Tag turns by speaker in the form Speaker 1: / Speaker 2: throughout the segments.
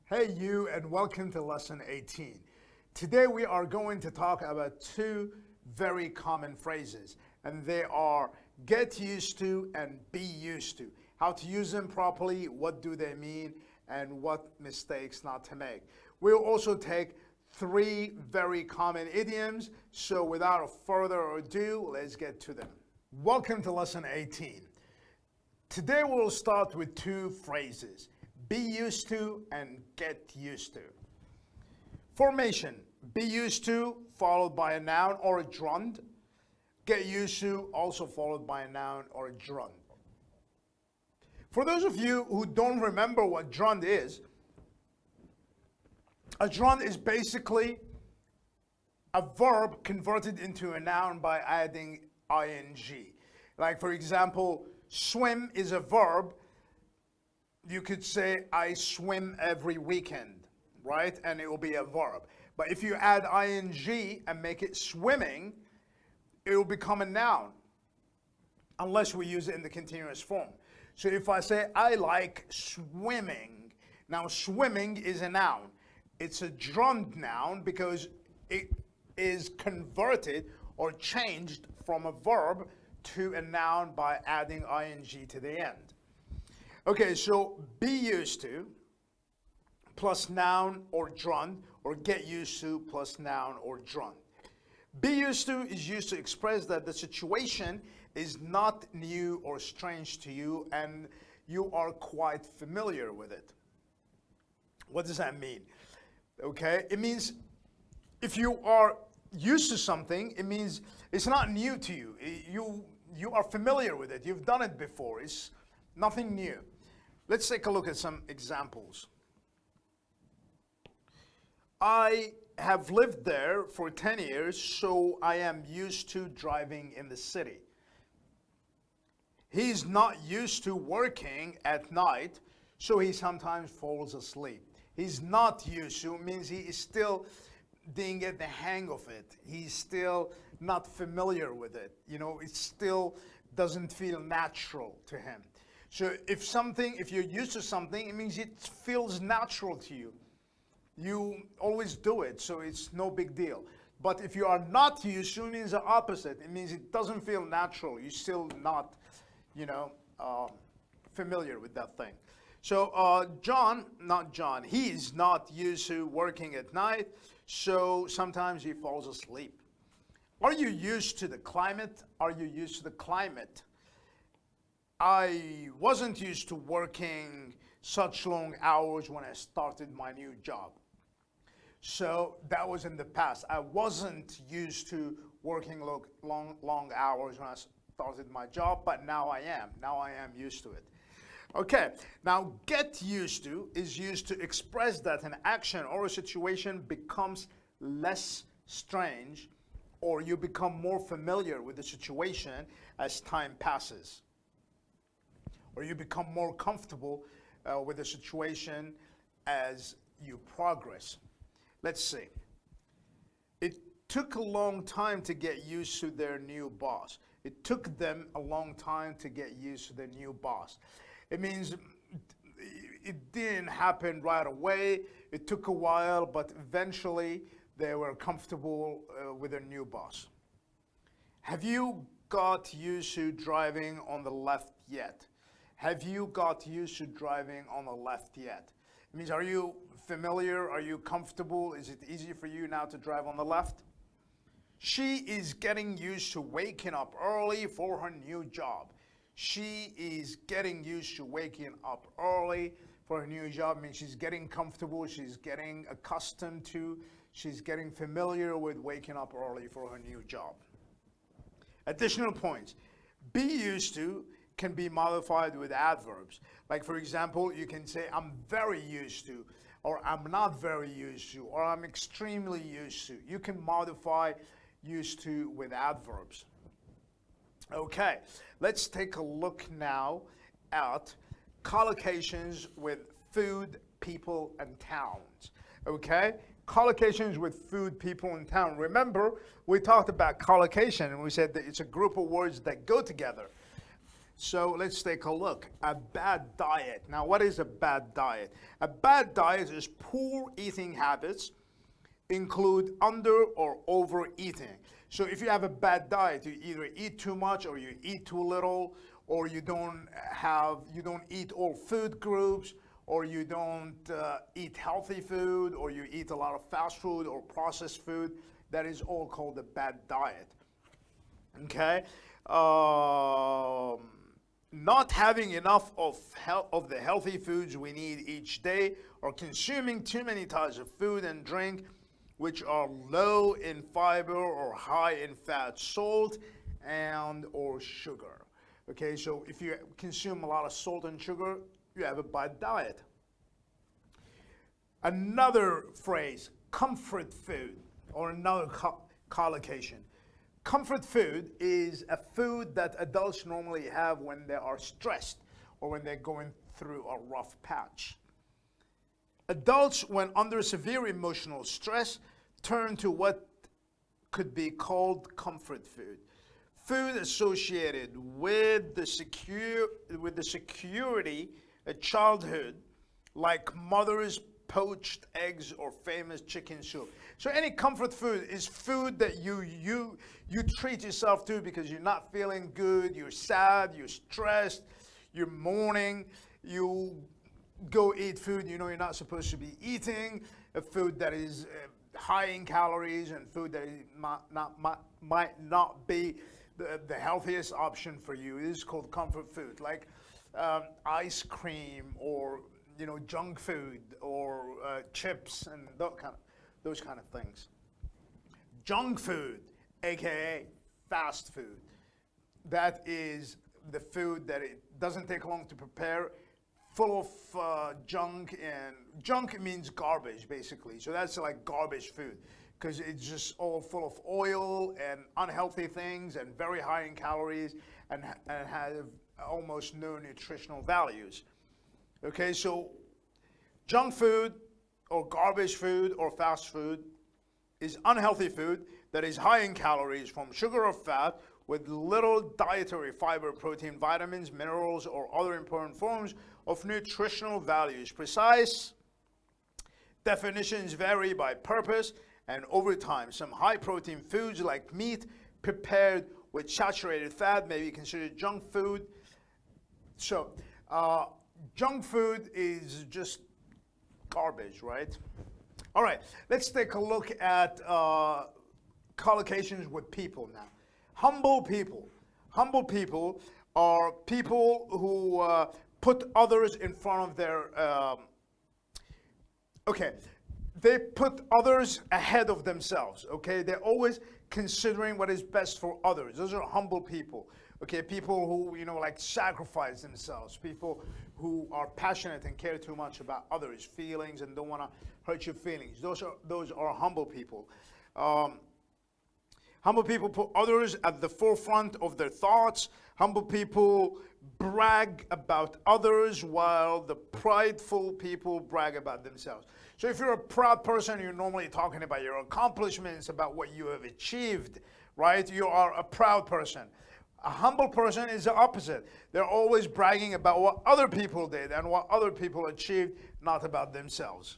Speaker 1: Hey you, and welcome to lesson 18. Today we are going to talk about two very common phrases, and they are get used to and be used to. How to use them properly, what do they mean, and what mistakes not to make. We'll also take three very common idioms, so without further ado, let's get to them. Welcome to lesson 18. Today we'll start with two phrases. Be used to and get used to. Formation, be used to followed by a noun or a gerund. Get used to also followed by a noun or a gerund. For those of you who don't remember what gerund is, a gerund is basically a verb converted into a noun by adding ing. Like for example, swim is a verb. You could say, I swim every weekend, right? And it will be a verb. But if you add ing and make it swimming, it will become a noun, unless we use it in the continuous form. So if I say, I like swimming, now swimming is a noun. It's a gerund noun because it is converted or changed from a verb to a noun by adding ing to the end. Okay, so be used to plus noun or gerund, or get used to plus noun or gerund. Be used to is used to express that the situation is not new or strange to you and you are quite familiar with it. What does that mean? Okay, it means if you are used to something, it means it's not new to you. You are familiar with it. You've done it before. It's nothing new. Let's take a look at some examples. I have lived there for 10 years, so I am used to driving in the city. He's not used to working at night, so he sometimes falls asleep. He's not used to means he is still didn't get the hang of it. He's still not familiar with it. You know, it still doesn't feel natural to him. So if you're used to something, it means it feels natural to you. You always do it, so it's no big deal. But if you are not used to, it means the opposite. It means it doesn't feel natural. You're still not, familiar with that thing. So he's not used to working at night, so sometimes he falls asleep. Are you used to the climate? Are you used to the climate? I wasn't used to working such long hours when I started my new job. So that was in the past. I wasn't used to working long hours when I started my job, but now I am. Now I am used to it. Okay, now get used to is used to express that an action or a situation becomes less strange or you become more familiar with the situation as time passes. Or you become more comfortable with the situation as you progress. Let's see. It took a long time to get used to their new boss. It took them a long time to get used to their new boss. It means it didn't happen right away. It took a while, but eventually they were comfortable with their new boss. Have you got used to driving on the left yet? Have you got used to driving on the left yet? It means, are you familiar? Are you comfortable? Is it easy for you now to drive on the left? She is getting used to waking up early for her new job. She is getting used to waking up early for her new job. I mean, she's getting comfortable. She's getting accustomed to. She's getting familiar with waking up early for her new job. Additional points. Be used to can be modified with adverbs. Like for example, you can say, I'm very used to, or I'm not very used to, or I'm extremely used to. You can modify used to with adverbs. Okay, let's take a look now at collocations with food, people, and towns. Okay, collocations with food, people, and town. Remember, we talked about collocation and we said that it's a group of words that go together. So let's take a look. A bad diet. Now, what is a bad diet? A bad diet is poor eating habits include under or overeating. So if you have a bad diet, you either eat too much or you eat too little, or you don't eat all food groups, or you don't eat healthy food, or you eat a lot of fast food or processed food. That is all called a bad diet. Okay? Not having enough of the healthy foods we need each day, or consuming too many types of food and drink which are low in fiber or high in fat, salt, and or sugar. Okay, so if you consume a lot of salt and sugar, you have a bad diet. Another phrase, comfort food, or another collocation. Comfort food is a food that adults normally have when they are stressed or when they're going through a rough patch. Adults, when under severe emotional stress, turn to what could be called comfort food. Food associated with the security of childhood, like mother's poached eggs or famous chicken soup. So any comfort food is food that you treat yourself to because you're not feeling good, you're sad, you're stressed, you're mourning, you go eat food you know you're not supposed to be eating, a food that is high in calories and food that is might not be the healthiest option for you. It is called comfort food, like ice cream or junk food or chips and those kind of things. Junk food, aka fast food, that is the food that it doesn't take long to prepare, full of junk, and junk means garbage basically. So that's like garbage food because it's just all full of oil and unhealthy things and very high in calories and have almost no nutritional values. Okay, so junk food or garbage food or fast food is unhealthy food that is high in calories from sugar or fat with little dietary fiber, protein, vitamins, minerals, or other important forms of nutritional values. Precise definitions vary by purpose and over time. Some high protein foods like meat prepared with saturated fat may be considered junk food. So junk food is just garbage, right? All right, let's take a look at collocations with people now. Humble people. Humble people are people who put others in front of their, they put others ahead of themselves, okay? They're always considering what is best for others. Those are humble people, okay? People who, like sacrifice themselves, people who are passionate and care too much about others' feelings and don't want to hurt your feelings. Those are humble people. Humble people put others at the forefront of their thoughts. Humble people brag about others while the prideful people brag about themselves. So if you're a proud person, you're normally talking about your accomplishments, about what you have achieved, right? You are a proud person. A humble person is the opposite. They're always bragging about what other people did and what other people achieved, not about themselves.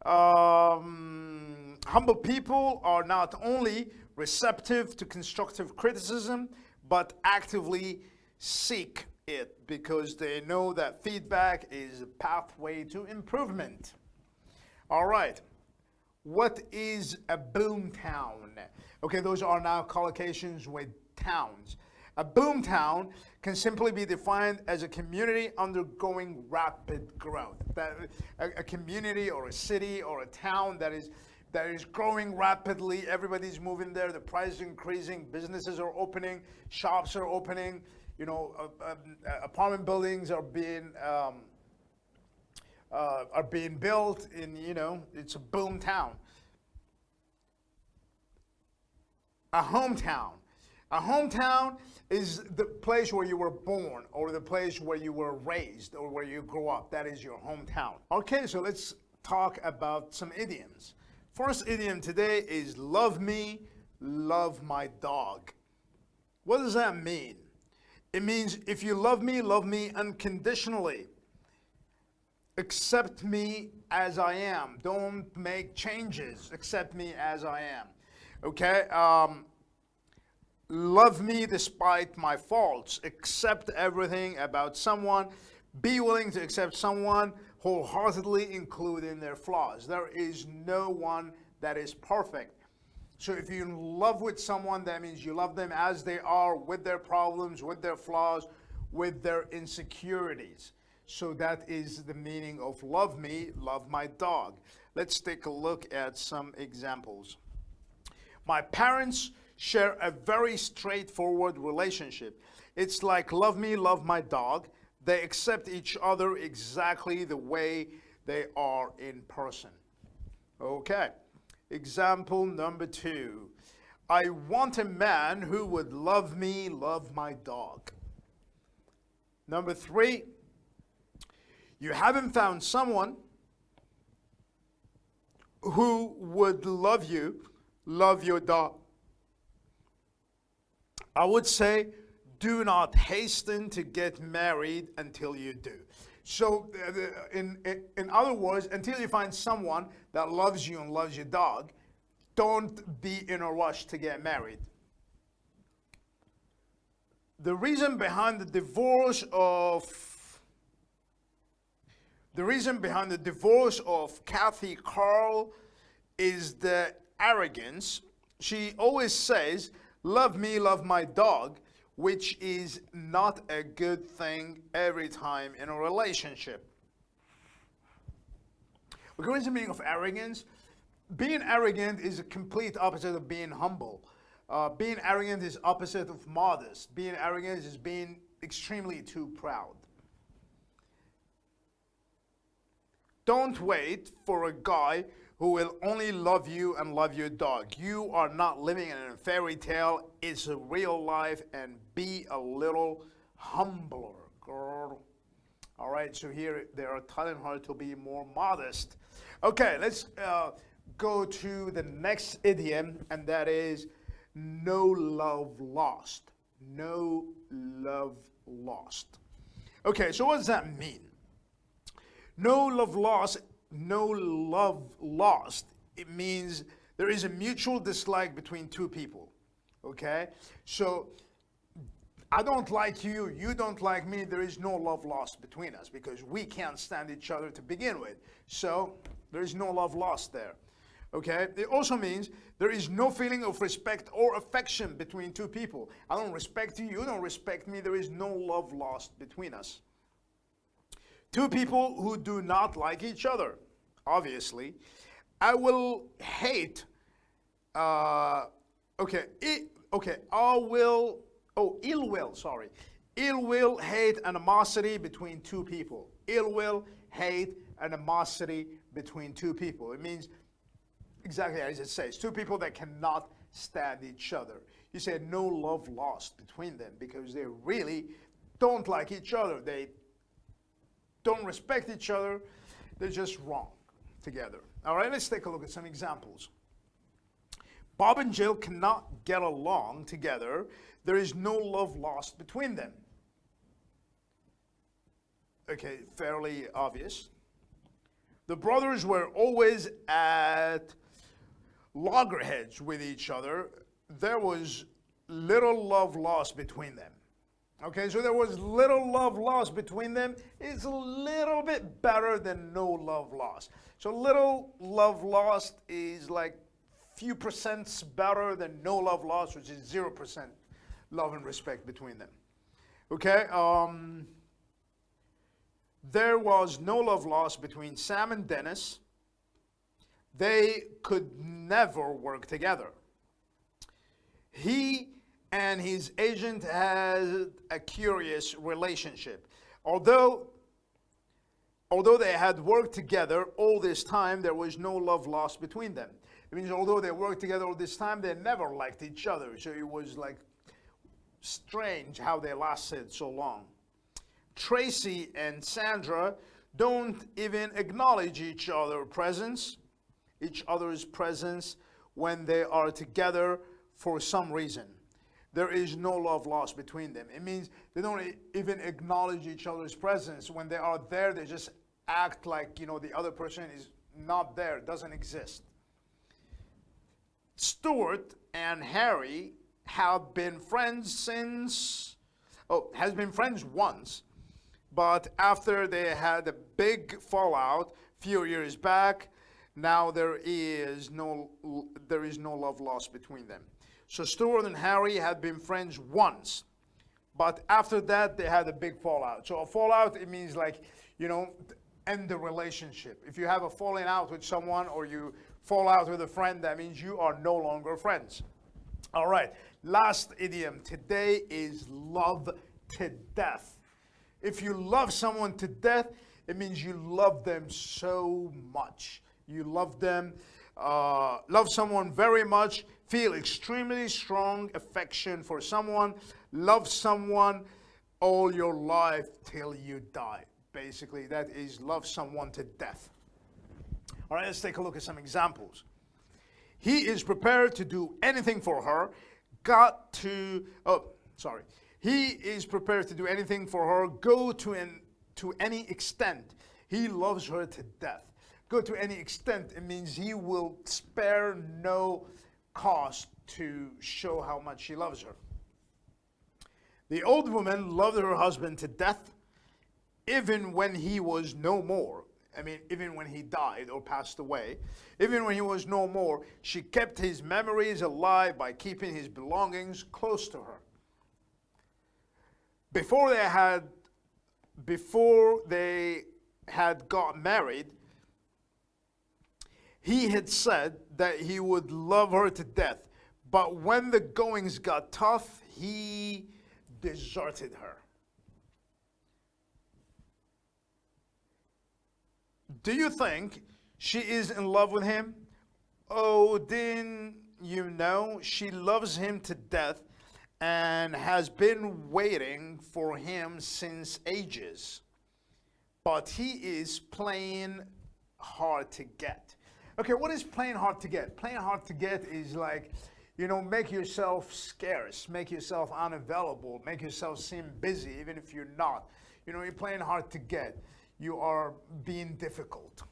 Speaker 1: Humble people are not only receptive to constructive criticism, but actively seek it because they know that feedback is a pathway to improvement. All right, what is a boomtown? Okay, those are now collocations with towns. A boomtown can simply be defined as a community undergoing rapid growth. A community or a city or a town that is growing rapidly. Everybody's moving there. The price is increasing. Businesses are opening. Shops are opening. Apartment buildings are being built. It's a boom town. A hometown. A hometown is the place where you were born or the place where you were raised or where you grew up. That is your hometown. Okay, so let's talk about some idioms. First idiom today is love me, love my dog. What does that mean? It means if you love me unconditionally. Accept me as I am. Don't make changes. Accept me as I am. Okay? Love me despite my faults. Accept everything about someone. Be willing to accept someone wholeheartedly, including their flaws. There is no one that is perfect. So if you're in love with someone, that means you love them as they are, with their problems, with their flaws, with their insecurities. So that is the meaning of love me, love my dog. Let's take a look at some examples. My parents share a very straightforward relationship. It's like love me, love my dog. They accept each other exactly the way they are in person. Okay. Example number 2. I want a man who would love me, love my dog. Number 3. You haven't found someone who would love you, love your dog. I would say, do not hasten to get married until you do. So, in other words, until you find someone that loves you and loves your dog, don't be in a rush to get married. The reason behind the divorce of Kathy Carl is the arrogance. She always says, love me, love my dog, which is not a good thing every time in a relationship. What is the meaning of arrogance? Being arrogant is a complete opposite of being humble. Being arrogant is opposite of modest. Being arrogant is being extremely too proud. Don't wait for a guy who will only love you and love your dog. You are not living in a fairy tale. It's a real life, and be a little humbler, girl. All right, so here they are telling her to be more modest. Okay, let's go to the next idiom, and that is no love lost. No love lost. Okay, so what does that mean? No love lost, no love lost. It means there is a mutual dislike between two people. Okay? So I don't like you, you don't like me. There is no love lost between us because we can't stand each other to begin with. So there is no love lost there. Okay? It also means there is no feeling of respect or affection between two people. I don't respect you, you don't respect me. There is no love lost between us. Two people who do not like each other, obviously. I will hate, ill will, hate, animosity between two people. Ill will, hate, animosity between two people. It means exactly as it says, two people that cannot stand each other. You said no love lost between them because they really don't like each other. They don't respect each other. They're just wrong together. All right, let's take a look at some examples. Bob and Jill cannot get along together. There is no love lost between them. Okay, fairly obvious. The brothers were always at loggerheads with each other. There was little love lost between them. Okay, so there was little love lost between them. It's a little bit better than no love lost. So little love lost is like few percents better than no love lost, which is 0% love and respect between them. Okay, there was no love lost between Sam and Dennis. They could never work together. He and his agent had a curious relationship. Although they had worked together all this time, there was no love lost between them. It means although they worked together all this time, they never liked each other. So it was like strange how they lasted so long. Tracy and Sandra don't even acknowledge each other's presence when they are together for some reason. there is no love lost between them. It means they don't even acknowledge each other's presence. When they are there, they just act like, the other person is not there, doesn't exist. Stuart and Harry have been friends has been friends once, but after they had a big fallout few years back, now there is no love lost between them. So Stuart and Harry had been friends once, but after that they had a big fallout. So a fallout, it means like, end the relationship. If you have a falling out with someone or you fall out with a friend, that means you are no longer friends. All right, last idiom today is love to death. If you love someone to death, it means you love them so much. You love them, love someone very much, feel extremely strong affection for someone, love someone all your life till you die. Basically, that is love someone to death. All right, let's take a look at some examples. He is prepared to do anything for her. He is prepared to do anything for her. Go to any extent. He loves her to death. Go to any extent. It means he will spare no cost to show how much he loves her. The old woman loved her husband to death, even when he was no more. I mean, even when he died or passed away, even when he was no more, she kept his memories alive by keeping his belongings close to her. Before they had got married, he had said that he would love her to death. But when the goings got tough, he deserted her. Do you think she is in love with him? Oh, didn't you know she loves him to death and has been waiting for him since ages? But he is playing hard to get. Okay, what is playing hard to get? Playing hard to get is like, make yourself scarce, make yourself unavailable, make yourself seem busy even if you're not. You're playing hard to get. You are being difficult.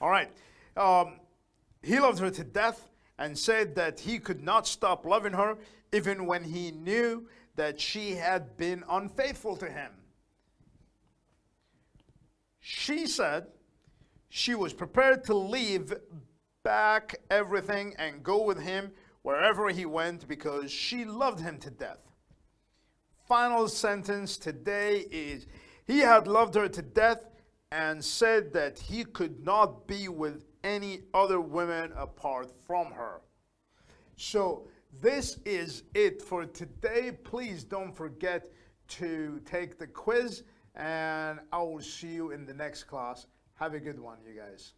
Speaker 1: All right. He loved her to death and said that he could not stop loving her even when he knew that she had been unfaithful to him. She said she was prepared to leave back everything and go with him wherever he went because she loved him to death. Final sentence today is, he had loved her to death and said that he could not be with any other women apart from her. So this is it for today. Please don't forget to take the quiz, and I will see you in the next class. Have a good one, you guys.